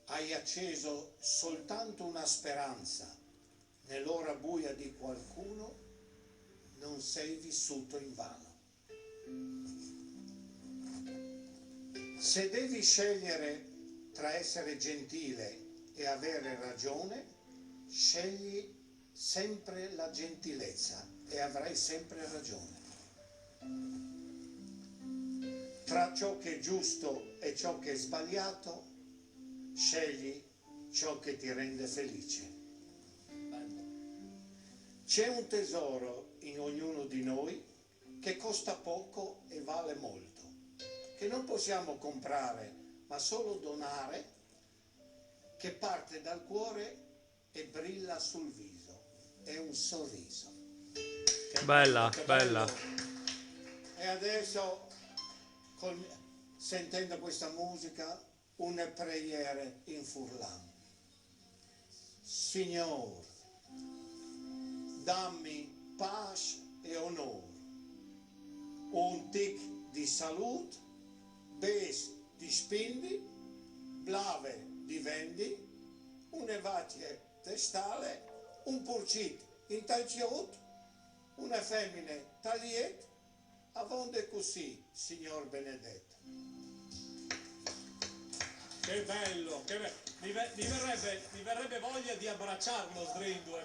hai acceso soltanto una speranza nell'ora buia di qualcuno, non sei vissuto invano. Se devi scegliere tra essere gentile e avere ragione, scegli sempre la gentilezza e avrai sempre ragione. Tra ciò che è giusto e ciò che è sbagliato, scegli ciò che ti rende felice. C'è un tesoro in ognuno di noi che costa poco e vale molto, che non possiamo comprare, ma solo donare, che parte dal cuore e brilla sul viso. È un sorriso. Che Bella, che bella. E adesso, sentendo questa musica, una preghiera in furlan. Signore, dammi pace e onore, un tic di salute, bes di spindi, blave di vendi, un'evacie testale, un purcit in talciot, una femmine tagliet, avonde così, signor benedetto. Che bello, che bello. Mi verrebbe voglia di abbracciarlo Sdrindu.